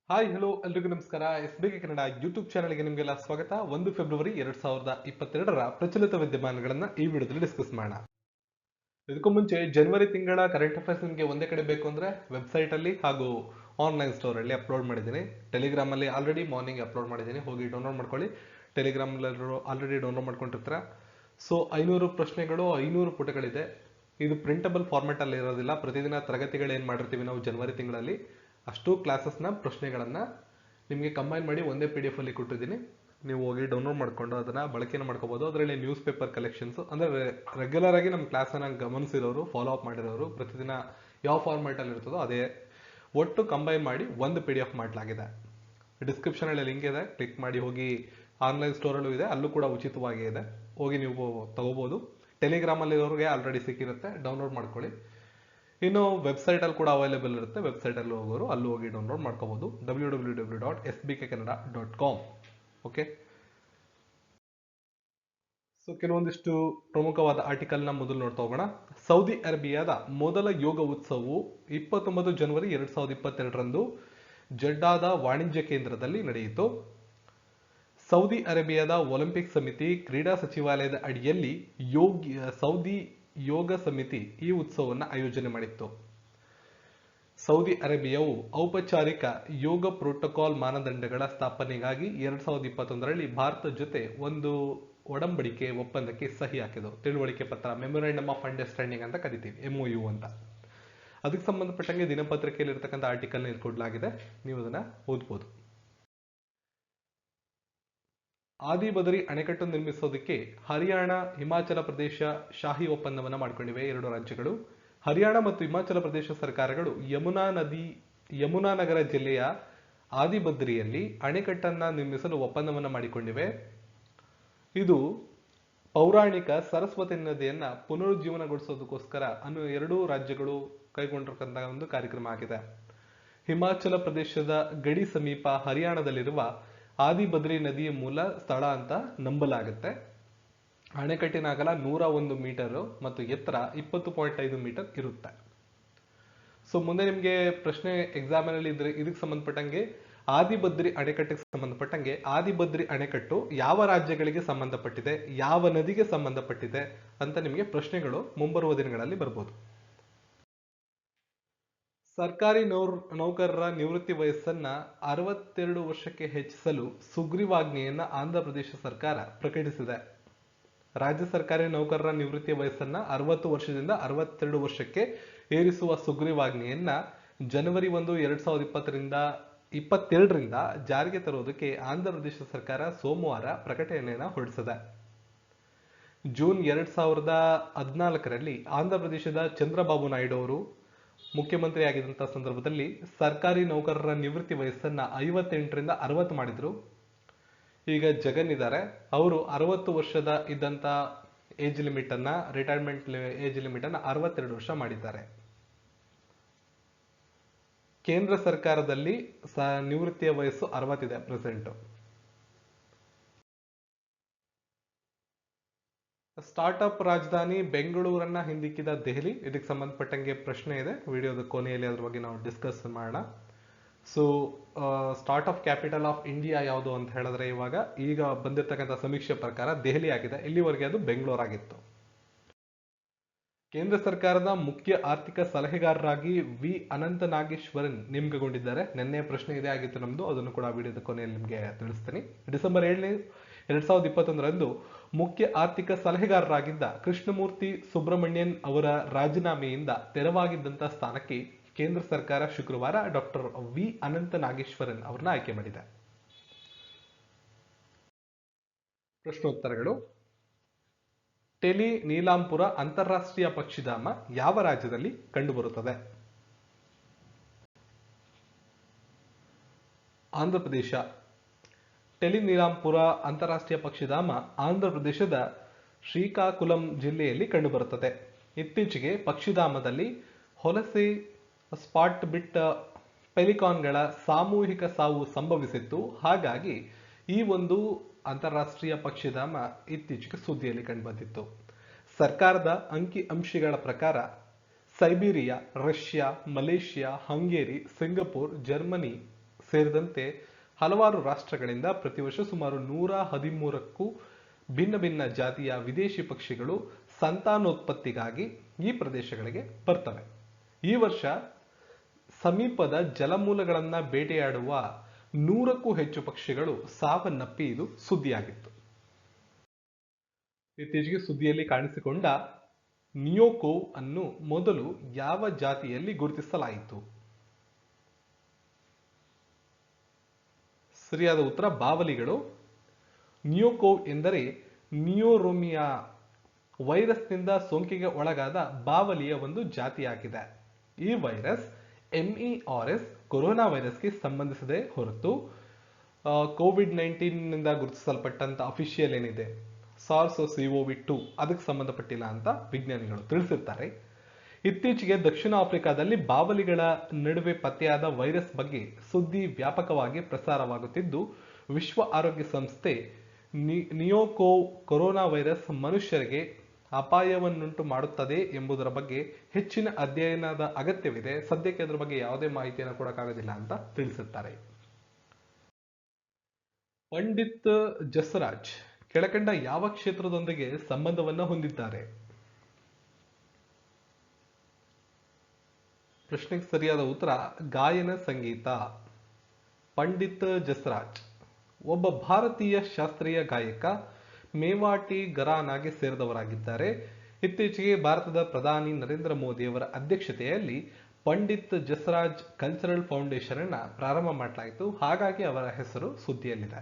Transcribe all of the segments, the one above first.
Hi hello ಎಲ್ರಿಗೂ ನಮಸ್ಕಾರ. SBK Kannada YouTube ಚಾನಲ್ಗೆ ನಿಮಗೆಲ್ಲ ಸ್ವಾಗತ. 1 ಫೆಬ್ರವರಿ 2022ರ ಪ್ರಚಲಿತ ವಿದ್ಯಮಾನಗಳನ್ನ ಈ ವಿಡಿಯೋದಲ್ಲಿ ಡಿಸ್ಕಸ್ ಮಾಡೋಣ. ಇದಕ್ಕೂ ಮುಂಚೆ ಜನವರಿ ತಿಂಗಳ ಕರೆಂಟ್ ಅಫೇರ್ಸ್ ನಿಮಗೆ ಒಂದೇ ಕಡೆ ಬೇಕು ಅಂದ್ರೆ ವೆಬ್ಸೈಟ್ ಅಲ್ಲಿ ಹಾಗೂ ಆನ್ಲೈನ್ ಸ್ಟೋರ್ ಅಲ್ಲಿ ಅಪ್ಲೋಡ್ ಮಾಡಿದ್ದೀನಿ. ಟೆಲಿಗ್ರಾಮ್ ಅಲ್ಲಿ ಆಲ್ರೆಡಿ ಮಾರ್ನಿಂಗ್ ಅಪ್ಲೋಡ್ ಮಾಡಿದ್ದೀನಿ, ಹೋಗಿ ಡೌನ್ಲೋಡ್ ಮಾಡ್ಕೊಳ್ಳಿ. ಟೆಲಿಗ್ರಾಮ್ ಆಲ್ರೆಡಿ ಡೌನ್ಲೋಡ್ ಮಾಡ್ಕೊಂಡಿರ್ತೀರ. ಸೊ 500 ಪ್ರಶ್ನೆಗಳು, 500 ಪುಟಗಳಿದೆ. ಇದು ಪ್ರಿಂಟಬಲ್ ಫಾರ್ಮೆಟ್ ಅಲ್ಲಿ ಇರೋದಿಲ್ಲ. ಪ್ರತಿದಿನ ತರಗತಿಗಳು ಏನ್ ಮಾಡಿರ್ತೀವಿ ನಾವು ಜನವರಿ ತಿಂಗಳಲ್ಲಿ, ಅಷ್ಟು ಕ್ಲಾಸಸ್ನ ಪ್ರಶ್ನೆಗಳನ್ನ ನಿಮಗೆ ಕಂಬೈನ್ ಮಾಡಿ ಒಂದೇ PDF ಅಲ್ಲಿ ಕೊಟ್ಟಿದ್ದೀನಿ. ನೀವು ಹೋಗಿ ಡೌನ್ಲೋಡ್ ಮಾಡ್ಕೊಂಡು ಅದನ್ನ ಬಳಕೆನ ಮಾಡ್ಕೋಬಹುದು. ಅದರಲ್ಲಿ ನ್ಯೂಸ್ ಪೇಪರ್ ಕಲೆಕ್ಷನ್ಸ್ ಅಂದ್ರೆ ರೆಗ್ಯುಲರ್ ಆಗಿ ನಮ್ಮ ಕ್ಲಾಸನ್ನ ಗಮನಿಸಿರೋರು, ಫಾಲೋ ಅಪ್ ಮಾಡಿರೋರು, ಪ್ರತಿದಿನ ಯಾವ ಫಾರ್ಮ್ಯಾಟ್ ಅಲ್ಲಿ ಇರ್ತದೋ ಅದೇ ಒಟ್ಟು ಕಂಬೈನ್ ಮಾಡಿ ಒಂದು PDF ಮಾಡಲಾಗಿದೆ. ಡಿಸ್ಕ್ರಿಪ್ಷನ್ ಅಲ್ಲಿ ಲಿಂಕ್ ಇದೆ, ಕ್ಲಿಕ್ ಮಾಡಿ ಹೋಗಿ. ಆನ್ಲೈನ್ ಸ್ಟೋರಲ್ಲೂ ಇದೆ, ಅಲ್ಲೂ ಕೂಡ ಉಚಿತವಾಗಿ ಇದೆ, ಹೋಗಿ ನೀವು ತಗೋಬಹುದು. ಟೆಲಿಗ್ರಾಮ್ ಅಲ್ಲಿ ಇರೋರಿಗೆ ಆಲ್ರೆಡಿ ಸಿಕ್ಕಿರುತ್ತೆ, ಡೌನ್ಲೋಡ್ ಮಾಡ್ಕೊಳ್ಳಿ. ಇನ್ನು ವೆಬ್ಸೈಟ್ ಅಲ್ಲಿ ಕೂಡ ಅವೈಲೇಬಲ್ ಇರುತ್ತೆ, ವೆಬ್ಸೈಟ್ ಅಲ್ಲಿ ಹೋಗೋರು ಅಲ್ಲೂ ಹೋಗಿ ಡೌನ್ಲೋಡ್ ಮಾಡ್ಕೋಬಹುದು. www.sbkkanada.com. ಓಕೆ, ಸೊ ಕೆಲವೊಂದಿಷ್ಟು ಪ್ರಮುಖವಾದ ಆರ್ಟಿಕಲ್ ನ ಮೊದಲು ನೋಡ್ತಾ ಹೋಗೋಣ. ಸೌದಿ ಅರೇಬಿಯಾದ ಮೊದಲ ಯೋಗ ಉತ್ಸವವು 29 ಜನವರಿ 2022ರಂದು ಜೆಡ್ಡಾದ ವಾಣಿಜ್ಯ ಕೇಂದ್ರದಲ್ಲಿ ನಡೆಯಿತು. ಸೌದಿ ಅರೇಬಿಯಾದ ಒಲಿಂಪಿಕ್ ಸಮಿತಿ ಕ್ರೀಡಾ ಸಚಿವಾಲಯದ ಅಡಿಯಲ್ಲಿ ಸೌದಿ ಯೋಗ ಸಮಿತಿ ಈ ಉತ್ಸವವನ್ನು ಆಯೋಜನೆ ಮಾಡಿತ್ತು. ಸೌದಿ ಅರೇಬಿಯಾವು ಔಪಚಾರಿಕ ಯೋಗ ಪ್ರೋಟೋಕಾಲ್ ಮಾನದಂಡಗಳ ಸ್ಥಾಪನೆಗಾಗಿ 2021ರಲ್ಲಿ ಭಾರತ ಜೊತೆ ಒಂದು ಒಪ್ಪಂದಕ್ಕೆ ಸಹಿ ಹಾಕಿದರು. ತಿಳುವಳಿಕೆ ಪತ್ರ, ಮೆಮೊರಾಂಡಮ್ ಆಫ್ ಅಂಡರ್ಸ್ಟ್ಯಾಂಡಿಂಗ್ ಅಂತ ಕರಿತೀವಿ, MOU ಅಂತ. ಅದಕ್ಕೆ ಸಂಬಂಧಪಟ್ಟಂಗೆ ದಿನಪತ್ರಿಕೆಯಲ್ಲಿ ಇರತಕ್ಕಂಥ ಆರ್ಟಿಕಲ್ ಕೊಡಲಾಗಿದೆ, ನೀವು ಅದನ್ನ ಓದ್ಬೋದು. ಆದಿ ಬದರಿ ಅಣೆಕಟ್ಟು ನಿರ್ಮಿಸೋದಕ್ಕೆ ಹರಿಯಾಣ, ಹಿಮಾಚಲ ಪ್ರದೇಶ ಶಾಹಿ ಒಪ್ಪಂದವನ್ನು ಮಾಡಿಕೊಂಡಿವೆ. ಎರಡು ರಾಜ್ಯಗಳು, ಹರಿಯಾಣ ಮತ್ತು ಹಿಮಾಚಲ ಪ್ರದೇಶ ಸರ್ಕಾರಗಳು ಯಮುನಾ ನಗರ ಜಿಲ್ಲೆಯ ಆದಿಬದ್ರಿಯಲ್ಲಿ ಅಣೆಕಟ್ಟನ್ನ ನಿರ್ಮಿಸಲು ಒಪ್ಪಂದವನ್ನು ಮಾಡಿಕೊಂಡಿವೆ. ಇದು ಪೌರಾಣಿಕ ಸರಸ್ವತಿ ನದಿಯನ್ನ ಪುನರುಜ್ಜೀವನಗೊಳಿಸೋದಕ್ಕೋಸ್ಕರ ಎರಡೂ ರಾಜ್ಯಗಳು ಕೈಗೊಂಡಿರತಕ್ಕಂತಹ ಒಂದು ಕಾರ್ಯಕ್ರಮ ಆಗಿದೆ. ಹಿಮಾಚಲ ಪ್ರದೇಶದ ಗಡಿ ಸಮೀಪ ಹರಿಯಾಣದಲ್ಲಿರುವ ಆದಿಬದ್ರಿ ನದಿಯ ಮೂಲ ಸ್ಥಳ ಅಂತ ನಂಬಲಾಗುತ್ತೆ. ಅಣೆಕಟ್ಟಿನ ಅಗಲ 101 ಮೀಟರ್ ಮತ್ತು ಎತ್ತರ 20.5 ಮೀಟರ್ ಇರುತ್ತೆ. ಸೊ ಮುಂದೆ ನಿಮಗೆ ಪ್ರಶ್ನೆ ಎಕ್ಸಾಮ್ ಅಲ್ಲಿ ಇದ್ರೆ ಇದಕ್ಕೆ ಸಂಬಂಧಪಟ್ಟಂಗೆ ಆದಿಬದ್ರಿ ಅಣೆಕಟ್ಟಿಗೆ ಸಂಬಂಧಪಟ್ಟಂಗೆ ಆದಿಬದ್ರಿ ಅಣೆಕಟ್ಟು ಯಾವ ರಾಜ್ಯಗಳಿಗೆ ಸಂಬಂಧಪಟ್ಟಿದೆ, ಯಾವ ನದಿಗೆ ಸಂಬಂಧಪಟ್ಟಿದೆ ಅಂತ ನಿಮಗೆ ಪ್ರಶ್ನೆಗಳು ಮುಂಬರುವ ದಿನಗಳಲ್ಲಿ ಬರ್ಬೋದು. ಸರ್ಕಾರಿ ನೌಕರರ ನಿವೃತ್ತಿ ವಯಸ್ಸನ್ನ 62 ವರ್ಷಕ್ಕೆ ಹೆಚ್ಚಿಸಲು ಸುಗ್ರೀವಾಜ್ಞೆಯನ್ನ ಆಂಧ್ರ ಪ್ರದೇಶ ಸರ್ಕಾರ ಪ್ರಕಟಿಸಿದೆ. ರಾಜ್ಯ ಸರ್ಕಾರಿ ನೌಕರರ ನಿವೃತ್ತಿ ವಯಸ್ಸನ್ನ 60 ವರ್ಷದಿಂದ 62 ವರ್ಷಕ್ಕೆ ಏರಿಸುವ ಸುಗ್ರೀವಾಜ್ಞೆಯನ್ನ ಜನವರಿ 1, 2022ರಿಂದ ಜಾರಿಗೆ ತರುವುದಕ್ಕೆ ಆಂಧ್ರ ಪ್ರದೇಶ ಸರ್ಕಾರ ಸೋಮವಾರ ಪ್ರಕಟಣೆಯನ್ನು ಹೊರಡಿಸಿದೆ. ಜೂನ್ 2014ರಲ್ಲಿ ಆಂಧ್ರ ಪ್ರದೇಶದ ಚಂದ್ರಬಾಬು ನಾಯ್ಡು ಅವರು ಮುಖ್ಯಮಂತ್ರಿ ಆಗಿದ್ದಂತಹ ಸಂದರ್ಭದಲ್ಲಿ ಸರ್ಕಾರಿ ನೌಕರರ ನಿವೃತ್ತಿ ವಯಸ್ಸನ್ನ 58ರಿಂದ 60 ಮಾಡಿದ್ರು. ಈಗ ಜಗನ್ ಇದ್ದಾರೆ, ಅವರು 60 ವರ್ಷದ ಇದ್ದಂತ ಏಜ್ ಲಿಮಿಟ್ ಅನ್ನ, ರಿಟೈರ್ಮೆಂಟ್ ಏಜ್ ಲಿಮಿಟ್ ಅನ್ನ 62 ವರ್ಷ ಮಾಡಿದ್ದಾರೆ. ಕೇಂದ್ರ ಸರ್ಕಾರದಲ್ಲಿ ನಿವೃತ್ತಿಯ ವಯಸ್ಸು 60 ಇದೆ ಪ್ರೆಸೆಂಟ್. ಸ್ಟಾರ್ಟ್ಅಪ್ ರಾಜಧಾನಿ ಬೆಂಗಳೂರನ್ನ ಹಿಂದಿಕ್ಕಿದ ದೆಹಲಿ, ಇದಕ್ಕೆ ಸಂಬಂಧಪಟ್ಟಂಗೆ ಪ್ರಶ್ನೆ ಇದೆ, ವಿಡಿಯೋದ ಕೊನೆಯಲ್ಲಿ ಅದ್ರ ಬಗ್ಗೆ ನಾವು ಡಿಸ್ಕಸ್ ಮಾಡೋಣ. So startup capital of India ಯಾವುದು ಅಂತ ಹೇಳಿದ್ರೆ ಈಗ ಬಂದಿರತಕ್ಕಂಥ ಸಮೀಕ್ಷೆ ಪ್ರಕಾರ ದೆಹಲಿ ಆಗಿದೆ. ಇಲ್ಲಿವರೆಗೆ ಅದು ಬೆಂಗಳೂರು ಆಗಿತ್ತು. ಕೇಂದ್ರ ಸರ್ಕಾರದ ಮುಖ್ಯ ಆರ್ಥಿಕ ಸಲಹೆಗಾರರಾಗಿ ವಿ ಅನಂತ ನಾಗೇಶ್ವರನ್ ನೇಮಕಗೊಂಡಿದ್ದಾರೆ. ನಿನ್ನೆ ಪ್ರಶ್ನೆ ಇದೇ ಆಗಿತ್ತು ನಮ್ದು, ಅದನ್ನು ಕೂಡ ವಿಡಿಯೋದ ಕೊನೆಯಲ್ಲಿ ನಿಮಗೆ ತಿಳಿಸ್ತೀನಿ. ಡಿಸೆಂಬರ್ 7, 2021ರಂದು ಮುಖ್ಯ ಆರ್ಥಿಕ ಸಲಹೆಗಾರರಾಗಿದ್ದ ಕೃಷ್ಣಮೂರ್ತಿ ಸುಬ್ರಹ್ಮಣ್ಯನ್ ಅವರ ರಾಜೀನಾಮೆಯಿಂದ ತೆರವಾಗಿದ್ದಂತಹ ಸ್ಥಾನಕ್ಕೆ ಕೇಂದ್ರ ಸರ್ಕಾರ ಶುಕ್ರವಾರ ಡಾಕ್ಟರ್ ವಿ ಅನಂತ ನಾಗೇಶ್ವರನ್ ಅವರನ್ನ ಆಯ್ಕೆ ಮಾಡಿದೆ. ಪ್ರಶ್ನೋತ್ತರಗಳು. ಟೆಲಿ ನೀಲಾಂಪುರ ಅಂತಾರಾಷ್ಟ್ರೀಯ ಪಕ್ಷಿಧಾಮ ಯಾವ ರಾಜ್ಯದಲ್ಲಿ ಕಂಡುಬರುತ್ತದೆ? ಆಂಧ್ರ ಪ್ರದೇಶ. ಟೆಲಿ ನೀಲಾಂಪುರ ಅಂತಾರಾಷ್ಟ್ರೀಯ ಪಕ್ಷಿಧಾಮ ಆಂಧ್ರ ಪ್ರದೇಶದ ಶ್ರೀಕಾಕುಲಂ ಜಿಲ್ಲೆಯಲ್ಲಿ ಕಂಡುಬರುತ್ತದೆ. ಇತ್ತೀಚೆಗೆ ಪಕ್ಷಿಧಾಮದಲ್ಲಿ ಹೊಲಸೆ ಸ್ಪಾಟ್ ಬಿಟ್ ಪೆಲಿಕಾನ್ಗಳ ಸಾಮೂಹಿಕ ಸಾವು ಸಂಭವಿಸಿತ್ತು. ಹಾಗಾಗಿ ಈ ಒಂದು ಅಂತಾರಾಷ್ಟ್ರೀಯ ಪಕ್ಷಿಧಾಮ ಇತ್ತೀಚೆಗೆ ಸುದ್ದಿಯಲ್ಲಿ ಕಂಡುಬಂದಿತ್ತು. ಸರ್ಕಾರದ ಅಂಕಿ ಅಂಶಗಳ ಪ್ರಕಾರ Siberia, Russia, Malaysia, Hungary, Singapore, Germany ಸೇರಿದಂತೆ ಹಲವಾರು ರಾಷ್ಟ್ರಗಳಿಂದ ಪ್ರತಿ ವರ್ಷ ಸುಮಾರು 113ಕ್ಕೂ ಭಿನ್ನ ಭಿನ್ನ ಜಾತಿಯ ವಿದೇಶಿ ಪಕ್ಷಿಗಳು ಸಂತಾನೋತ್ಪತ್ತಿಗಾಗಿ ಈ ಪ್ರದೇಶಗಳಿಗೆ ಬರ್ತವೆ. ಈ ವರ್ಷ ಸಮೀಪದ ಜಲಮೂಲಗಳನ್ನ ಬೇಟೆಯಾಡುವ 100ಕ್ಕೂ ಹೆಚ್ಚು ಪಕ್ಷಿಗಳು ಸಾವನ್ನಪ್ಪಿದ್ದು ಸುದ್ದಿಯಾಗಿತ್ತು. ಇತ್ತೀಚೆಗೆ ಸುದ್ದಿಯಲ್ಲಿ ಕಾಣಿಸಿಕೊಂಡ ನಿಯೋಕೋವ್ ಅನ್ನು ಮೊದಲು ಯಾವ ಜಾತಿಯಲ್ಲಿ ಗುರುತಿಸಲಾಯಿತು? ಸರಿಯಾದ ಉತ್ತರ ಬಾವಲಿಗಳು. ನಿಯೋಕೋವ್ ಎಂದರೆ ನಿಯೋರೋಮಿಯಾ ವೈರಸ್ನಿಂದ ಸೋಂಕಿಗೆ ಒಳಗಾದ ಬಾವಲಿಯ ಒಂದು ಜಾತಿಯಾಗಿದೆ. ಈ ವೈರಸ್ MERS ಕೊರೋನಾ ವೈರಸ್ಗೆ ಸಂಬಂಧಿಸದೆ ಹೊರತು ಕೋವಿಡ್-19 ನಿಂದ ಗುರುತಿಸಲ್ಪಟ್ಟಂತ ಅಫಿಷಿಯಲ್ ಏನಿದೆ SARS-CoV-2 ಅದಕ್ಕೆ ಸಂಬಂಧಪಟ್ಟಿಲ್ಲ ಅಂತ ವಿಜ್ಞಾನಿಗಳು ತಿಳಿಸಿರ್ತಾರೆ. ಇತ್ತೀಚೆಗೆ ದಕ್ಷಿಣ ಆಫ್ರಿಕಾದಲ್ಲಿ ಬಾವಲಿಗಳ ನಡುವೆ ಪತ್ತೆಯಾದ ವೈರಸ್ ಬಗ್ಗೆ ಸುದ್ದಿ ವ್ಯಾಪಕವಾಗಿ ಪ್ರಸಾರವಾಗುತ್ತಿದ್ದು, ವಿಶ್ವ ಆರೋಗ್ಯ ಸಂಸ್ಥೆ ನಿಯೋಕೋವ್ ಕೊರೋನಾ ವೈರಸ್ ಮನುಷ್ಯರಿಗೆ ಅಪಾಯವನ್ನುಂಟು ಮಾಡುತ್ತದೆ ಎಂಬುದರ ಬಗ್ಗೆ ಹೆಚ್ಚಿನ ಅಧ್ಯಯನದ ಅಗತ್ಯವಿದೆ. ಸದ್ಯಕ್ಕೆ ಅದರ ಬಗ್ಗೆ ಯಾವುದೇ ಮಾಹಿತಿಯನ್ನು ಕೊಡಕ್ಕಾಗೋದಿಲ್ಲ ಅಂತ ತಿಳಿಸುತ್ತಾರೆ. ಪಂಡಿತ್ ಜಸರಾಜ್ ಕೆಳಕಂಡ ಯಾವ ಕ್ಷೇತ್ರದೊಂದಿಗೆ ಸಂಬಂಧವನ್ನ ಹೊಂದಿದ್ದಾರೆ? ಪ್ರಶ್ನೆಗೆ ಸರಿಯಾದ ಉತ್ತರ ಗಾಯನ ಸಂಗೀತ. ಪಂಡಿತ್ ಜಸರಾಜ್ ಒಬ್ಬ ಭಾರತೀಯ ಶಾಸ್ತ್ರೀಯ ಗಾಯಕ, ಮೇವಾಟಿ ಘರಾನಾಗೆ ಸೇರಿದವರಾಗಿದ್ದಾರೆ. ಇತ್ತೀಚೆಗೆ ಭಾರತದ ಪ್ರಧಾನಿ ನರೇಂದ್ರ ಮೋದಿಯವರ ಅಧ್ಯಕ್ಷತೆಯಲ್ಲಿ ಪಂಡಿತ್ ಜಸರಾಜ್ ಕಲ್ಚರಲ್ ಫೌಂಡೇಶನ್ ಅನ್ನ ಪ್ರಾರಂಭ ಮಾಡಲಾಯಿತು. ಹಾಗಾಗಿ ಅವರ ಹೆಸರು ಸುದ್ದಿಯಲ್ಲಿದೆ.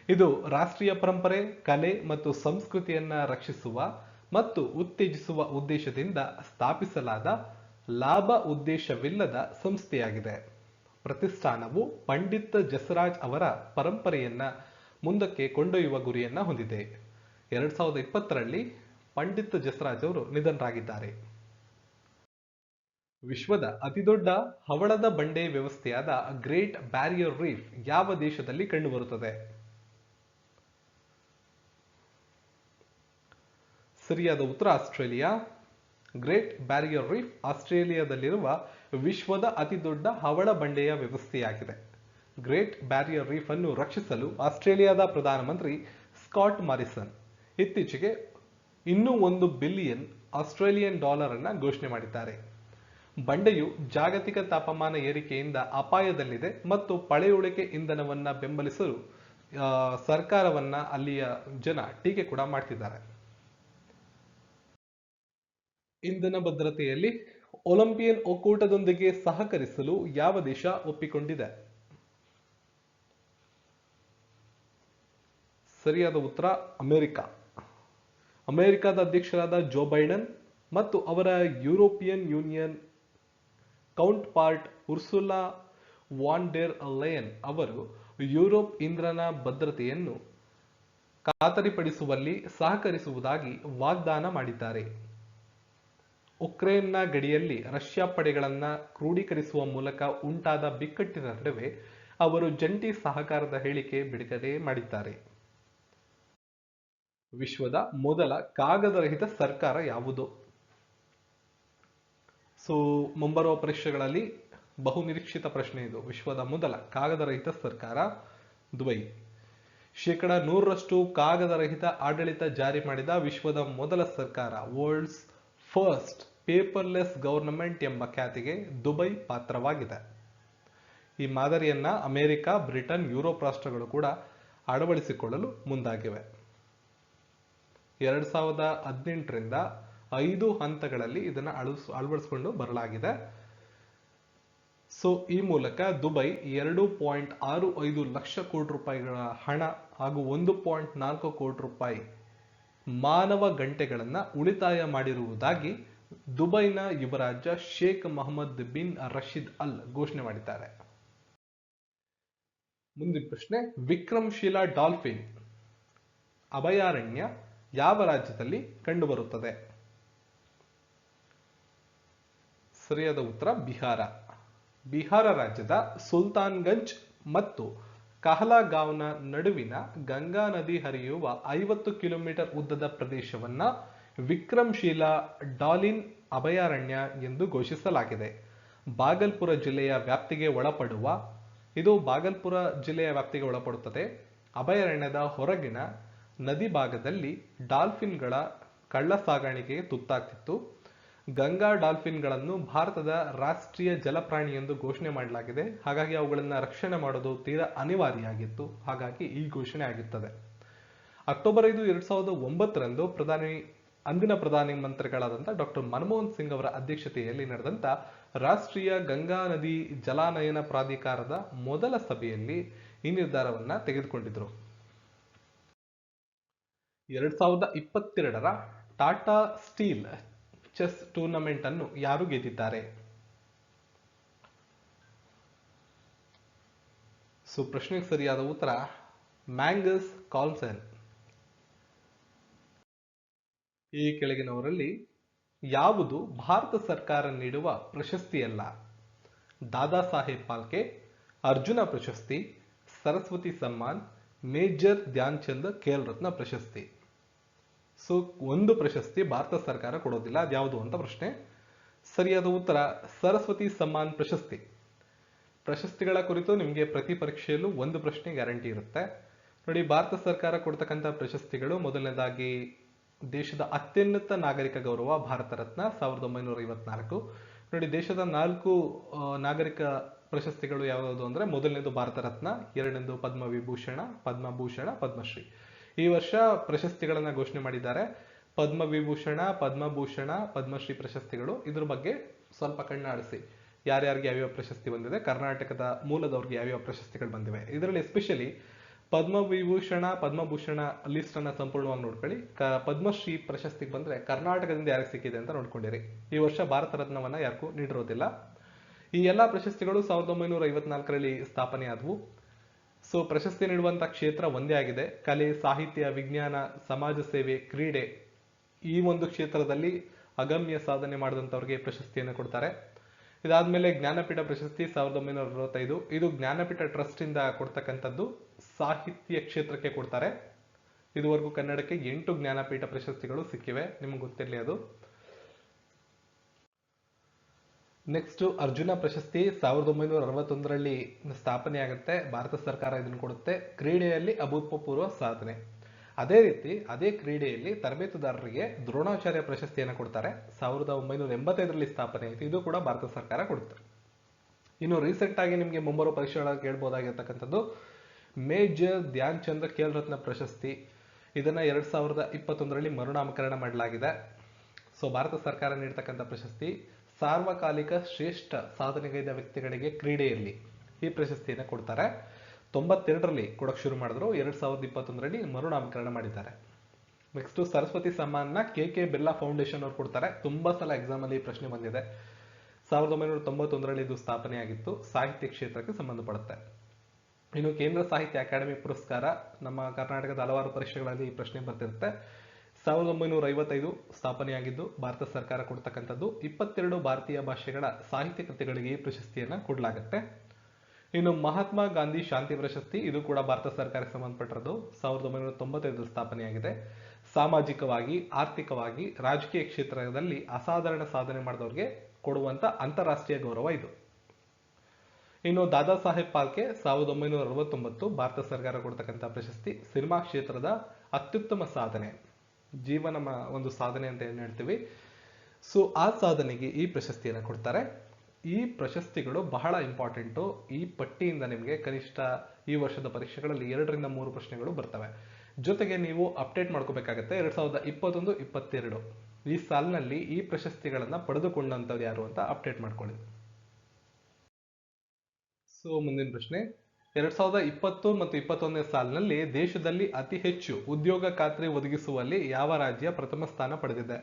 ಇದು ರಾಷ್ಟ್ರೀಯ ಪರಂಪರೆ, ಕಲೆ ಮತ್ತು ಸಂಸ್ಕೃತಿಯನ್ನ ರಕ್ಷಿಸುವ ಮತ್ತು ಉತ್ತೇಜಿಸುವ ಉದ್ದೇಶದಿಂದ ಸ್ಥಾಪಿಸಲಾದ ಲಾಭ ಉದ್ದೇಶವಿಲ್ಲದ ಸಂಸ್ಥೆಯಾಗಿದೆ. ಪ್ರತಿಷ್ಠಾನವು ಪಂಡಿತ್ ಜಸರಾಜ್ ಅವರ ಪರಂಪರೆಯನ್ನ ಮುಂದಕ್ಕೆ ಕೊಂಡೊಯ್ಯುವ ಗುರಿಯನ್ನ ಹೊಂದಿದೆ. 2020ರಲ್ಲಿ ಪಂಡಿತ್ ಜಸರಾಜ್ ಅವರು ನಿಧನರಾಗಿದ್ದಾರೆ. ವಿಶ್ವದ ಅತಿದೊಡ್ಡ ಹವಳದ ಬಂಡೆ ವ್ಯವಸ್ಥೆಯಾದ ಗ್ರೇಟ್ ಬ್ಯಾರಿಯರ್ ರೀಫ್ ಯಾವ ದೇಶದಲ್ಲಿ ಕಂಡುಬರುತ್ತದೆ? ಸರಿಯಾದ ಉತ್ತರ ಆಸ್ಟ್ರೇಲಿಯಾ. ಗ್ರೇಟ್ ಬ್ಯಾರಿಯರ್ ರೀಫ್ ಆಸ್ಟ್ರೇಲಿಯಾದಲ್ಲಿರುವ ವಿಶ್ವದ ಅತಿದೊಡ್ಡ ಹವಳ ಬಂಡೆಯ ವ್ಯವಸ್ಥೆಯಾಗಿದೆ. ಗ್ರೇಟ್ ಬ್ಯಾರಿಯರ್ ರೀಫ್ ಅನ್ನು ರಕ್ಷಿಸಲು ಆಸ್ಟ್ರೇಲಿಯಾದ ಪ್ರಧಾನಮಂತ್ರಿ ಸ್ಕಾಟ್ ಮಾರಿಸನ್ ಇತ್ತೀಚೆಗೆ ಇನ್ನೂ $1 ಬಿಲಿಯನ್ ಆಸ್ಟ್ರೇಲಿಯನ್ ಡಾಲರ್ ಅನ್ನ ಘೋಷಣೆ ಮಾಡಿದ್ದಾರೆ. ಬಂಡೆಯು ಜಾಗತಿಕ ತಾಪಮಾನ ಏರಿಕೆಯಿಂದ ಅಪಾಯದಲ್ಲಿದೆ ಮತ್ತು ಪಳೆಯುಳಿಕೆ ಇಂಧನವನ್ನ ಬೆಂಬಲಿಸಲು ಸರ್ಕಾರವನ್ನ ಅಲ್ಲಿಯ ಜನ ಟೀಕೆ ಕೂಡ ಮಾಡ್ತಿದ್ದಾರೆ. ಇಂಧನ ಭದ್ರತೆಯಲ್ಲಿ ಒಲಿಂಪಿಯನ್ ಒಕ್ಕೂಟದೊಂದಿಗೆ ಸಹಕರಿಸಲು ಯಾವ ದೇಶ ಒಪ್ಪಿಕೊಂಡಿದೆ? ಸರಿಯಾದ ಉತ್ತರ ಅಮೆರಿಕ. ಅಮೆರಿಕದ ಅಧ್ಯಕ್ಷರಾದ ಜೋ ಬೈಡನ್ ಮತ್ತು ಅವರ European Union counterpart Ursula von der Leyen ಅವರು ಯುರೋಪ್ ಇಂಧನ ಭದ್ರತೆಯನ್ನು ಖಾತರಿಪಡಿಸುವಲ್ಲಿ ಸಹಕರಿಸುವುದಾಗಿ ವಾಗ್ದಾನ ಮಾಡಿದ್ದಾರೆ. ಉಕ್ರೇನ್ನ ಗಡಿಯಲ್ಲಿ ರಷ್ಯಾ ಪಡೆಗಳನ್ನ ಕ್ರೋಢೀಕರಿಸುವ ಮೂಲಕ ಉಂಟಾದ ಬಿಕ್ಕಟ್ಟಿನ ನಡುವೆ ಅವರು ಜಂಟಿ ಸಹಕಾರದ ಹೇಳಿಕೆ ಬಿಡುಗಡೆ ಮಾಡಿದ್ದಾರೆ. ವಿಶ್ವದ ಮೊದಲ ಕಾಗದರಹಿತ ಸರ್ಕಾರ ಯಾವುದು? ಮುಂಬರುವ ಪರೀಕ್ಷೆಗಳಲ್ಲಿ ಬಹುನಿರೀಕ್ಷಿತ ಪ್ರಶ್ನೆ ಇದು. ವಿಶ್ವದ ಮೊದಲ ಕಾಗದರಹಿತ ಸರ್ಕಾರ ದುಬೈ. 100% ಕಾಗದರಹಿತ ಆಡಳಿತ ಜಾರಿ ಮಾಡಿದ ವಿಶ್ವದ ಮೊದಲ ಸರ್ಕಾರ, ವರ್ಲ್ಡ್ಸ್ ಫಸ್ಟ್ ಪೇಪರ್ಲೆಸ್ ಗವರ್ನಮೆಂಟ್ ಎಂಬ ಖ್ಯಾತಿಗೆ ದುಬೈ ಪಾತ್ರವಾಗಿದೆ. ಈ ಮಾದರಿಯನ್ನ ಅಮೆರಿಕ, ಬ್ರಿಟನ್, ಯುರೋಪ್ ರಾಷ್ಟ್ರಗಳು ಕೂಡ ಅಳವಡಿಸಿಕೊಳ್ಳಲು ಮುಂದಾಗಿವೆ. 2018ರಿಂದ 5 ಹಂತಗಳಲ್ಲಿ ಇದನ್ನ ಅಳವಡಿಸಿಕೊಂಡು ಬರಲಾಗಿದೆ. ಈ ಮೂಲಕ ದುಬೈ 2.65 ಲಕ್ಷ ಕೋಟಿ ರೂಪಾಯಿಗಳ ಹಣ ಹಾಗೂ 1.4 ಕೋಟಿ ರೂಪಾಯಿ ಮಾನವ ಗಂಟೆಗಳನ್ನ ಉಳಿತಾಯ ಮಾಡಿರುವುದಾಗಿ ದುಬೈನ ಯುವರಾಜ ಶೇಖ್ ಮೊಹಮ್ಮದ್ ಬಿನ್ ರಶೀದ್ ಅಲ್ ಘೋಷಣೆ ಮಾಡಿದ್ದಾರೆ. ಮುಂದಿನ ಪ್ರಶ್ನೆ, ವಿಕ್ರಮ್ಶಿಲಾ ಡಾಲ್ಫಿನ್ ಅಭಯಾರಣ್ಯ ಯಾವ ರಾಜ್ಯದಲ್ಲಿ ಕಂಡುಬರುತ್ತದೆ? ಸರಿಯಾದ ಉತ್ತರ ಬಿಹಾರ. ಬಿಹಾರ ರಾಜ್ಯದ ಸುಲ್ತಾನ್ಗಂಜ್ ಮತ್ತು ಕಹಲಾಗಾಂವ್ನ ನಡುವಿನ ಗಂಗಾ ನದಿ ಹರಿಯುವ 50 ಕಿಲೋಮೀಟರ್ ಉದ್ದದ ಪ್ರದೇಶವನ್ನ ವಿಕ್ರಮ್ಶಿಲಾ ಡಾಲ್ಫಿನ್ ಅಭಯಾರಣ್ಯ ಎಂದು ಘೋಷಿಸಲಾಗಿದೆ. ಬಾಗಲ್ಪುರ ಜಿಲ್ಲೆಯ ವ್ಯಾಪ್ತಿಗೆ ಒಳಪಡುವ ಇದು ಬಾಗಲ್ಪುರ ಜಿಲ್ಲೆಯ ವ್ಯಾಪ್ತಿಗೆ ಒಳಪಡುತ್ತದೆ. ಅಭಯಾರಣ್ಯದ ಹೊರಗಿನ ನದಿ ಭಾಗದಲ್ಲಿ ಡಾಲ್ಫಿನ್ಗಳ ಕಳ್ಳ ಸಾಗಾಣಿಕೆಗೆ ತುತ್ತಾಗ್ತಿತ್ತು. ಗಂಗಾ ಡಾಲ್ಫಿನ್ಗಳನ್ನು ಭಾರತದ ರಾಷ್ಟ್ರೀಯ ಜಲಪ್ರಾಣಿ ಎಂದು ಘೋಷಣೆ ಮಾಡಲಾಗಿದೆ. ಹಾಗಾಗಿ ಅವುಗಳನ್ನು ರಕ್ಷಣೆ ಮಾಡೋದು ತೀರಾ ಅನಿವಾರ್ಯ ಆಗಿತ್ತು. ಹಾಗಾಗಿ ಈ ಘೋಷಣೆ ಆಗಿರ್ತದೆ. ಅಕ್ಟೋಬರ್ 5, 2009ರಂದು ಅಂದಿನ ಪ್ರಧಾನಿ ಮಂತ್ರಿಗಳಾದಂಥ ಡಾಕ್ಟರ್ ಮನಮೋಹನ್ ಸಿಂಗ್ ಅವರ ಅಧ್ಯಕ್ಷತೆಯಲ್ಲಿ ನಡೆದಂತ ರಾಷ್ಟ್ರೀಯ ಗಂಗಾ ನದಿ ಜಲಾನಯನ ಪ್ರಾಧಿಕಾರದ ಮೊದಲ ಸಭೆಯಲ್ಲಿ ಈ ನಿರ್ಧಾರವನ್ನ ತೆಗೆದುಕೊಂಡಿದ್ರು. 2022ರ ಟಾಟಾ ಸ್ಟೀಲ್ ಚೆಸ್ ಟೂರ್ನಮೆಂಟ್ ಅನ್ನು ಯಾರು ಗೆದ್ದಿದ್ದಾರೆ? ಪ್ರಶ್ನೆಗೆ ಸರಿಯಾದ ಉತ್ತರ ಮ್ಯಾಗ್ನಸ್ ಕಾರ್ಲ್ಸನ್. ಈ ಕೆಳಗಿನವರಲ್ಲಿ ಯಾವುದು ಭಾರತ ಸರ್ಕಾರ ನೀಡುವ ಪ್ರಶಸ್ತಿಯಲ್ಲ? ದಾದಾ ಸಾಹೇಬ್ ಫಾಲ್ಕೆ, ಅರ್ಜುನ ಪ್ರಶಸ್ತಿ, ಸರಸ್ವತಿ ಸಮ್ಮಾನ್, ಮೇಜರ್ ಧ್ಯಾನ್ ಚಂದ್ ಖೇಲ್ ರತ್ನ ಪ್ರಶಸ್ತಿ. ಒಂದು ಪ್ರಶಸ್ತಿ ಭಾರತ ಸರ್ಕಾರ ಕೊಡೋದಿಲ್ಲ, ಅದ್ಯಾವುದು ಅಂತ ಪ್ರಶ್ನೆ. ಸರಿಯಾದ ಉತ್ತರ ಸರಸ್ವತಿ ಸಮ್ಮಾನ್ ಪ್ರಶಸ್ತಿ. ಪ್ರಶಸ್ತಿಗಳ ಕುರಿತು ನಿಮಗೆ ಪ್ರತಿ ಪರೀಕ್ಷೆಯಲ್ಲೂ ಒಂದು ಪ್ರಶ್ನೆ ಗ್ಯಾರಂಟಿ ಇರುತ್ತೆ ನೋಡಿ. ಭಾರತ ಸರ್ಕಾರ ಕೊಡ್ತಕ್ಕಂಥ ಪ್ರಶಸ್ತಿಗಳು, ಮೊದಲನೇದಾಗಿ ದೇಶದ ಅತ್ಯುನ್ನತ ನಾಗರಿಕ ಗೌರವ ಭಾರತ ರತ್ನ 1954 ನೋಡಿ. ದೇಶದ 4 ನಾಗರಿಕ ಪ್ರಶಸ್ತಿಗಳು ಯಾವುದು ಅಂದ್ರೆ, ಮೊದಲನೇದು ಭಾರತ ರತ್ನ, ಎರಡನೇದು ಪದ್ಮವಿಭೂಷಣ, ಪದ್ಮಭೂಷಣ, ಪದ್ಮಶ್ರೀ. ಈ ವರ್ಷ ಪ್ರಶಸ್ತಿಗಳನ್ನ ಘೋಷಣೆ ಮಾಡಿದ್ದಾರೆ. ಪದ್ಮವಿಭೂಷಣ, ಪದ್ಮಭೂಷಣ, ಪದ್ಮಶ್ರೀ ಪ್ರಶಸ್ತಿಗಳು. ಇದ್ರ ಬಗ್ಗೆ ಸ್ವಲ್ಪ ಕಣ್ಣಾಡಿಸಿ, ಯಾರ್ಯಾರಿಗೆ ಯಾವ್ಯಾವ ಪ್ರಶಸ್ತಿ ಬಂದಿದೆ, ಕರ್ನಾಟಕದ ಮೂಲದವ್ರಿಗೆ ಯಾವ್ಯಾವ ಪ್ರಶಸ್ತಿಗಳು ಬಂದಿವೆ. ಇದರಲ್ಲಿ ಎಸ್ಪೆಷಲಿ ಪದ್ಮವಿಭೂಷಣ, ಪದ್ಮಭೂಷಣ ಲಿಸ್ಟ್ ಅನ್ನ ಸಂಪೂರ್ಣವಾಗಿ ನೋಡ್ಕೊಳ್ಳಿ. ಪದ್ಮಶ್ರೀ ಪ್ರಶಸ್ತಿಗೆ ಬಂದ್ರೆ ಕರ್ನಾಟಕದಿಂದ ಯಾರಿಗೆ ಸಿಕ್ಕಿದೆ ಅಂತ ನೋಡ್ಕೊಂಡಿರಿ. ಈ ವರ್ಷ ಭಾರತ ರತ್ನವನ್ನ ಯಾರಿಗೂ ನೀಡಿರೋದಿಲ್ಲ. ಈ ಎಲ್ಲಾ ಪ್ರಶಸ್ತಿಗಳು 1954ರಲ್ಲಿ ಸ್ಥಾಪನೆ ಆದವು. ಪ್ರಶಸ್ತಿ ನೀಡುವಂತ ಕ್ಷೇತ್ರ ಒಂದೇ ಆಗಿದೆ. ಕಲೆ, ಸಾಹಿತ್ಯ, ವಿಜ್ಞಾನ, ಸಮಾಜ ಸೇವೆ, ಕ್ರೀಡೆ, ಈ ಒಂದು ಕ್ಷೇತ್ರದಲ್ಲಿ ಅಗಮ್ಯ ಸಾಧನೆ ಮಾಡಿದಂಥವ್ರಿಗೆ ಪ್ರಶಸ್ತಿಯನ್ನು ಕೊಡ್ತಾರೆ. ಇದಾದ್ಮೇಲೆ ಜ್ಞಾನಪೀಠ ಪ್ರಶಸ್ತಿ 1965. ಇದು ಜ್ಞಾನಪೀಠ ಟ್ರಸ್ಟ್ ಇಂದ ಕೊಡ್ತಕ್ಕಂಥದ್ದು. ಸಾಹಿತ್ಯ ಕ್ಷೇತ್ರಕ್ಕೆ ಕೊಡ್ತಾರೆ. ಇದುವರೆಗೂ ಕನ್ನಡಕ್ಕೆ 8 ಜ್ಞಾನಪೀಠ ಪ್ರಶಸ್ತಿಗಳು ಸಿಕ್ಕಿವೆ, ನಿಮ್ಗೆ ಗೊತ್ತಿರಲಿ ಅದು. ನೆಕ್ಸ್ಟ್ ಅರ್ಜುನ ಪ್ರಶಸ್ತಿ 1961ರಲ್ಲಿ ಸ್ಥಾಪನೆ ಆಗುತ್ತೆ. ಭಾರತ ಸರ್ಕಾರ ಇದನ್ನು ಕೊಡುತ್ತೆ. ಕ್ರೀಡೆಯಲ್ಲಿ ಅಭೂತಪೂರ್ವ ಸಾಧನೆ. ಅದೇ ರೀತಿ ಅದೇ ಕ್ರೀಡೆಯಲ್ಲಿ ತರಬೇತುದಾರರಿಗೆ ದ್ರೋಣಾಚಾರ್ಯ ಪ್ರಶಸ್ತಿಯನ್ನು ಕೊಡ್ತಾರೆ. 1985ರಲ್ಲಿ ಸ್ಥಾಪನೆ ಆಯಿತು. ಇದು ಕೂಡ ಭಾರತ ಸರ್ಕಾರ ಕೊಡುತ್ತೆ. ಇನ್ನು ರೀಸೆಂಟ್ ಆಗಿ ನಿಮಗೆ ಮುಂಬರುವ ಪರೀಕ್ಷೆಗಳಲ್ಲಿ ಕೇಳಬಹುದಾಗಿರ್ತಕ್ಕಂಥದ್ದು ಮೇಜರ್ ಧ್ಯಾನ್ ಚಂದ್ ಖೇಲ್ ರತ್ನ ಪ್ರಶಸ್ತಿ. ಇದನ್ನ 2021ರಲ್ಲಿ ಮರುನಾಮಕರಣ ಮಾಡಲಾಗಿದೆ. ಭಾರತ ಸರ್ಕಾರ ನೀಡತಕ್ಕಂಥ ಪ್ರಶಸ್ತಿ. ಸಾರ್ವಕಾಲಿಕ ಶ್ರೇಷ್ಠ ಸಾಧನೆಗೈದ ವ್ಯಕ್ತಿಗಳಿಗೆ ಕ್ರೀಡೆಯಲ್ಲಿ ಈ ಪ್ರಶಸ್ತಿಯನ್ನು ಕೊಡ್ತಾರೆ. 92ರಲ್ಲಿ ಕೊಡಕ್ ಶುರು ಮಾಡಿದ್ರು. 2021ರಲ್ಲಿ ಮರುನಾಮಕರಣ ಮಾಡಿದ್ದಾರೆ. ನೆಕ್ಸ್ಟ್ ಸರಸ್ವತಿ ಸಮ್ಮಾನ್ನ ಕೆ ಬಿರ್ಲಾ ಫೌಂಡೇಶನ್ ಅವರು ಕೊಡ್ತಾರೆ. ತುಂಬಾ ಸಲ ಎಕ್ಸಾಮ್ ಅಲ್ಲಿ ಈ ಪ್ರಶ್ನೆ ಬಂದಿದೆ. 1991ರಲ್ಲಿ ಇದು ಸ್ಥಾಪನೆ ಆಗಿತ್ತು. ಸಾಹಿತ್ಯ ಕ್ಷೇತ್ರಕ್ಕೆ ಸಂಬಂಧಪಡುತ್ತೆ. ಇನ್ನು ಕೇಂದ್ರ ಸಾಹಿತ್ಯ ಅಕಾಡೆಮಿ ಪುರಸ್ಕಾರ, ನಮ್ಮ ಕರ್ನಾಟಕದ ಹಲವಾರು ಪರೀಕ್ಷೆಗಳಲ್ಲಿ ಈ ಪ್ರಶ್ನೆ ಬರ್ತಿರುತ್ತೆ. 1955 ಸ್ಥಾಪನೆಯಾಗಿದ್ದು ಭಾರತ ಸರ್ಕಾರ ಕೊಡ್ತಕ್ಕಂಥದ್ದು. 22 ಭಾರತೀಯ ಭಾಷೆಗಳ ಸಾಹಿತ್ಯ ಕೃತಿಗಳಿಗೆ ಈ ಪ್ರಶಸ್ತಿಯನ್ನ ಕೊಡಲಾಗುತ್ತೆ. ಇನ್ನು ಮಹಾತ್ಮ ಗಾಂಧಿ ಶಾಂತಿ ಪ್ರಶಸ್ತಿ, ಇದು ಕೂಡ ಭಾರತ ಸರ್ಕಾರಕ್ಕೆ ಸಂಬಂಧಪಟ್ಟಿರೋದು. 1995 ಸ್ಥಾಪನೆಯಾಗಿದೆ. ಸಾಮಾಜಿಕವಾಗಿ, ಆರ್ಥಿಕವಾಗಿ, ರಾಜಕೀಯ ಕ್ಷೇತ್ರದಲ್ಲಿ ಅಸಾಧಾರಣ ಸಾಧನೆ ಮಾಡಿದವರಿಗೆ ಕೊಡುವಂತ ಅಂತಾರಾಷ್ಟ್ರೀಯ ಗೌರವ ಇದು. ಇನ್ನು ದಾದಾ ಸಾಹೇಬ್ ಫಾಲ್ಕೆ 1969 ಭಾರತ ಸರ್ಕಾರ ಕೊಡ್ತಕ್ಕಂಥ ಪ್ರಶಸ್ತಿ. ಸಿನಿಮಾ ಕ್ಷೇತ್ರದ ಅತ್ಯುತ್ತಮ ಸಾಧನೆ, ಜೀವನ ಒಂದು ಸಾಧನೆ ಅಂತ ಏನ್ ಹೇಳ್ತೀವಿ, ಆ ಸಾಧನೆಗೆ ಈ ಪ್ರಶಸ್ತಿಯನ್ನು ಕೊಡ್ತಾರೆ. ಈ ಪ್ರಶಸ್ತಿಗಳು ಬಹಳ ಇಂಪಾರ್ಟೆಂಟು. ಈ ಪಟ್ಟಿಯಿಂದ ನಿಮಗೆ ಕನಿಷ್ಠ ಈ ವರ್ಷದ ಪರೀಕ್ಷೆಗಳಲ್ಲಿ 2ರಿಂದ 3 ಪ್ರಶ್ನೆಗಳು ಬರ್ತವೆ. ಜೊತೆಗೆ ನೀವು ಅಪ್ಡೇಟ್ ಮಾಡ್ಕೋಬೇಕಾಗತ್ತೆ. 2021-22 ಈ ಸಾಲಿನಲ್ಲಿ ಈ ಪ್ರಶಸ್ತಿಗಳನ್ನ ಪಡೆದುಕೊಂಡಂತವ್ರು ಯಾರು ಅಂತ ಅಪ್ಡೇಟ್ ಮಾಡ್ಕೊಳ್ಳಿ. ಮುಂದಿನ ಪ್ರಶ್ನೆ, 2020 ಮತ್ತು 21ನೇ ಸಾಲಿನಲ್ಲಿ ದೇಶದಲ್ಲಿ ಅತಿ ಹೆಚ್ಚು ಉದ್ಯೋಗ ಖಾತ್ರಿ ಒದಗಿಸುವಲ್ಲಿ ಯಾವ ರಾಜ್ಯ ಪ್ರಥಮ ಸ್ಥಾನ ಪಡೆದಿದೆ?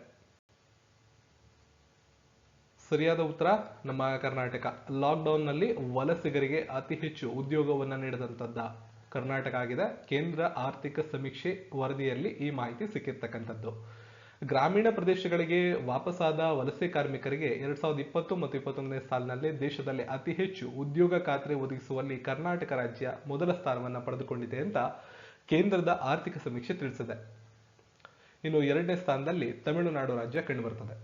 ಸರಿಯಾದ ಉತ್ತರ ನಮ್ಮ ಕರ್ನಾಟಕ. ಲಾಕ್ಡೌನ್ ನಲ್ಲಿ ವಲಸಿಗರಿಗೆ ಅತಿ ಹೆಚ್ಚು ಉದ್ಯೋಗವನ್ನ ನೀಡಿದಂತದ್ದ ಕರ್ನಾಟಕ ಆಗಿದೆ. ಕೇಂದ್ರ ಆರ್ಥಿಕ ಸಮೀಕ್ಷೆ ವರದಿಯಲ್ಲಿ ಈ ಮಾಹಿತಿ ಸಿಕ್ಕಿರ್ತಕ್ಕಂಥದ್ದು. ಗ್ರಾಮೀಣ ಪ್ರದೇಶಗಳಿಗೆ ವಾಪಸ್ಸಾದ ವಲಸೆ ಕಾರ್ಮಿಕರಿಗೆ 2020 ಮತ್ತು 21ನೇ ಸಾಲಿನಲ್ಲಿ ದೇಶದಲ್ಲಿ ಅತಿ ಹೆಚ್ಚು ಉದ್ಯೋಗ ಖಾತ್ರಿ ಒದಗಿಸುವಲ್ಲಿ ಕರ್ನಾಟಕ ರಾಜ್ಯ ಮೊದಲ ಸ್ಥಾನವನ್ನು ಪಡೆದುಕೊಂಡಿದೆ ಅಂತ ಕೇಂದ್ರದ ಆರ್ಥಿಕ ಸಮೀಕ್ಷೆ ತಿಳಿಸಿದೆ. ಇನ್ನು 2ನೇ ಸ್ಥಾನದಲ್ಲಿ ತಮಿಳುನಾಡು ರಾಜ್ಯ ಕಂಡುಬರುತ್ತದೆ.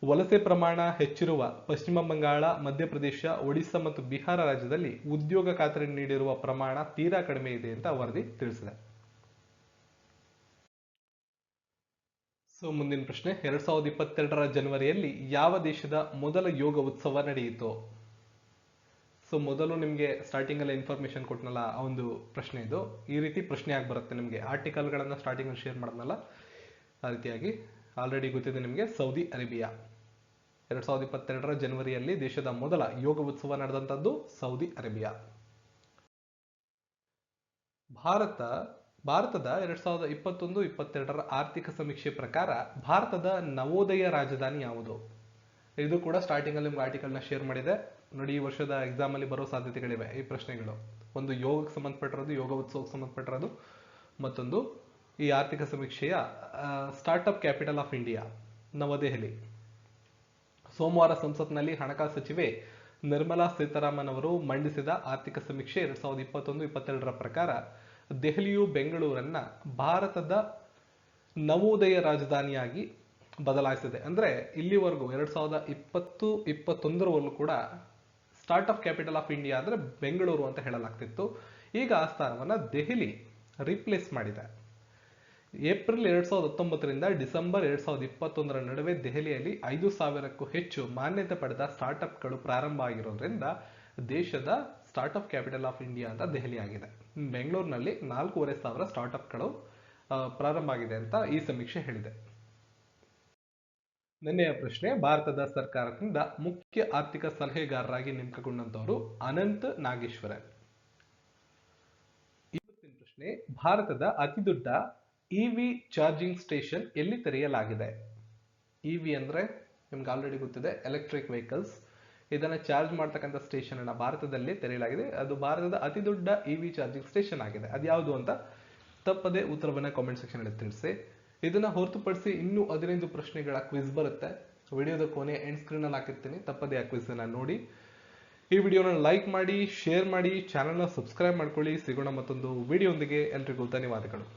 ವಲಸೆ ಪ್ರಮಾಣ ಹೆಚ್ಚಿರುವ ಪಶ್ಚಿಮ ಬಂಗಾಳ, ಮಧ್ಯಪ್ರದೇಶ, ಒಡಿಶಾ ಮತ್ತು ಬಿಹಾರ ರಾಜ್ಯದಲ್ಲಿ ಉದ್ಯೋಗ ಖಾತರಿ ನೀಡಿರುವ ಪ್ರಮಾಣ ತೀರಾ ಕಡಿಮೆ ಇದೆ ಅಂತ ವರದಿ ತಿಳಿಸಿದೆ. ಸೊ ಮುಂದಿನ ಪ್ರಶ್ನೆ, 2022ರ ಜನವರಿಯಲ್ಲಿ ಯಾವ ದೇಶದ ಮೊದಲ ಯೋಗ ಉತ್ಸವ ನಡೆಯಿತು? ಸೊ ಮೊದಲು ನಿಮಗೆ ಸ್ಟಾರ್ಟಿಂಗ್ ಅಲ್ಲಿ ಇನ್ಫಾರ್ಮೇಶನ್ ಕೊಟ್ಟನಲ್ಲ ಆ ಒಂದು ಪ್ರಶ್ನೆ ಇದು. ಈ ರೀತಿ ಪ್ರಶ್ನೆ ಆಗಿ ಬರುತ್ತೆ ನಿಮಗೆ, ಆರ್ಟಿಕಲ್ಗಳನ್ನ ಸ್ಟಾರ್ಟಿಂಗ್ ಅಲ್ಲಿ ಶೇರ್ ಮಾಡಿದ್ನಲ್ಲ ಆ ರೀತಿಯಾಗಿ. ಆಲ್ರೆಡಿ ಗೊತ್ತಿದೆ ನಿಮಗೆ, ಸೌದಿ ಅರೇಬಿಯಾ. 2022ರ ಜನವರಿಯಲ್ಲಿ ದೇಶದ ಮೊದಲ ಯೋಗ ಉತ್ಸವ ನಡೆದಂತದ್ದು ಸೌದಿ ಅರೇಬಿಯಾ. ಭಾರತದ 2021-22ರ ಆರ್ಥಿಕ ಸಮೀಕ್ಷೆ ಪ್ರಕಾರ ಭಾರತದ ನವೋದಯ ರಾಜಧಾನಿ ಯಾವುದು? ಇದು ಕೂಡ ಸ್ಟಾರ್ಟಿಂಗ್ ಅಲ್ಲಿ ನಿಮ್ಗೆ ಆರ್ಟಿಕಲ್ ನ ಶೇರ್ ಮಾಡಿದೆ ನೋಡಿ. ಈ ವರ್ಷದ ಎಕ್ಸಾಮ್ ಅಲ್ಲಿ ಬರೋ ಸಾಧ್ಯತೆಗಳಿವೆ ಈ ಪ್ರಶ್ನೆಗಳು. ಒಂದು ಯೋಗಕ್ಕೆ ಸಂಬಂಧಪಟ್ಟಿರೋದು, ಯೋಗ ಉತ್ಸವಕ್ಕೆ ಸಂಬಂಧಪಟ್ಟಿರೋದು, ಮತ್ತೊಂದು ಈ ಆರ್ಥಿಕ ಸಮೀಕ್ಷೆಯ ಸ್ಟಾರ್ಟ್ಅಪ್ ಕ್ಯಾಪಿಟಲ್ ಆಫ್ ಇಂಡಿಯಾ ನವದೆಹಲಿ. ಸೋಮವಾರ ಸಂಸತ್ನಲ್ಲಿ ಹಣಕಾಸು ಸಚಿವೆ ನಿರ್ಮಲಾ ಸೀತಾರಾಮನ್ ಅವರು ಮಂಡಿಸಿದ ಆರ್ಥಿಕ ಸಮೀಕ್ಷೆ 2021-22ರ ಪ್ರಕಾರ ದೆಹಲಿಯು ಬೆಂಗಳೂರನ್ನ ಭಾರತದ ನವೋದಯ ರಾಜಧಾನಿಯಾಗಿ ಬದಲಾಯಿಸಿದೆ. ಅಂದ್ರೆ ಇಲ್ಲಿವರೆಗೂ 2020-21ರವರೆಗೂ ಕೂಡ ಸ್ಟಾರ್ಟ್ಅಪ್ ಕ್ಯಾಪಿಟಲ್ ಆಫ್ ಇಂಡಿಯಾ ಅಂದ್ರೆ ಬೆಂಗಳೂರು ಅಂತ ಹೇಳಲಾಗ್ತಿತ್ತು. ಈಗ ಆ ಸ್ಥಾನವನ್ನ ದೆಹಲಿ ರಿಪ್ಲೇಸ್ ಮಾಡಿದೆ. ಏಪ್ರಿಲ್ 2019ರಿಂದ ಡಿಸೆಂಬರ್ 2021ರ ನಡುವೆ ದೆಹಲಿಯಲ್ಲಿ 5,000ಕ್ಕೂ ಹೆಚ್ಚು ಮಾನ್ಯತೆ ಪಡೆದ ಸ್ಟಾರ್ಟ್ಅಪ್ಗಳು ಪ್ರಾರಂಭ ಆಗಿರೋದ್ರಿಂದ ದೇಶದ ಸ್ಟಾರ್ಟ್ಅಪ್ ಕ್ಯಾಪಿಟಲ್ ಆಫ್ ಇಂಡಿಯಾ ಅಂತ ದೆಹಲಿ ಆಗಿದೆ. ಬೆಂಗಳೂರಿನಲ್ಲಿ 4,500 ಸ್ಟಾರ್ಟ್ಅಪ್ಗಳು ಪ್ರಾರಂಭ ಆಗಿದೆ ಅಂತ ಈ ಸಮೀಕ್ಷೆ ಹೇಳಿದೆ. ನಿನ್ನೆಯ ಪ್ರಶ್ನೆ, ಭಾರತದ ಸರ್ಕಾರದಿಂದ ಮುಖ್ಯ ಆರ್ಥಿಕ ಸಲಹೆಗಾರರಾಗಿ ನೇಮಕಗೊಂಡಂತವರು ಅನಂತ್ ನಾಗೇಶ್ವರನ್. ಇವತ್ತಿನ ಪ್ರಶ್ನೆ, ಭಾರತದ ಅತಿದೊಡ್ಡ ಇವಿ ಚಾರ್ಜಿಂಗ್ ಸ್ಟೇಷನ್ ಎಲ್ಲಿ ತೆರೆಯಲಾಗಿದೆ? ಇವಿ ಅಂದ್ರೆ ನಿಮ್ಗೆ ಆಲ್ರೆಡಿ ಗೊತ್ತಿದೆ, ಎಲೆಕ್ಟ್ರಿಕ್ ವೆಹಿಕಲ್ಸ್. ಇದನ್ನ ಚಾರ್ಜ್ ಮಾಡ್ತಕ್ಕಂಥ ಸ್ಟೇಷನ್ ಅನ್ನ ಭಾರತದಲ್ಲಿ ತೆರೆಯಲಾಗಿದೆ. ಅದು ಭಾರತದ ಅತಿ ದೊಡ್ಡ ಇವಿ ಚಾರ್ಜಿಂಗ್ ಸ್ಟೇಷನ್ ಆಗಿದೆ. ಅದ್ಯಾವುದು ಅಂತ ತಪ್ಪದೆ ಉತ್ತರವನ್ನ ಕಾಮೆಂಟ್ ಸೆಕ್ಷನ್ ಅಲ್ಲಿ ತಿಳಿಸಿ. ಇದನ್ನ ಹೊರತುಪಡಿಸಿ ಇನ್ನೂ 15 ಪ್ರಶ್ನೆಗಳ ಕ್ವಿಜ್ ಬರುತ್ತೆ. ವಿಡಿಯೋದ ಕೊನೆ ಎಂಡ್ ಸ್ಕ್ರೀನ್ ಅಲ್ಲಿ ಹಾಕಿರ್ತೀನಿ, ತಪ್ಪದೆ ಆ ಕ್ವಿಜ್ ಅನ್ನ ನೋಡಿ. ಈ ವಿಡಿಯೋನ ಲೈಕ್ ಮಾಡಿ, ಶೇರ್ ಮಾಡಿ, ಚಾನೆಲ್ನ ಸಬ್ಸ್ಕ್ರೈಬ್ ಮಾಡ್ಕೊಳ್ಳಿ. ಸಿಗೋಣ ಮತ್ತೊಂದು ವಿಡಿಯೋದೊಂದಿಗೆ. ಎಲ್ರಿಗೂ ಧನ್ಯವಾದಗಳು.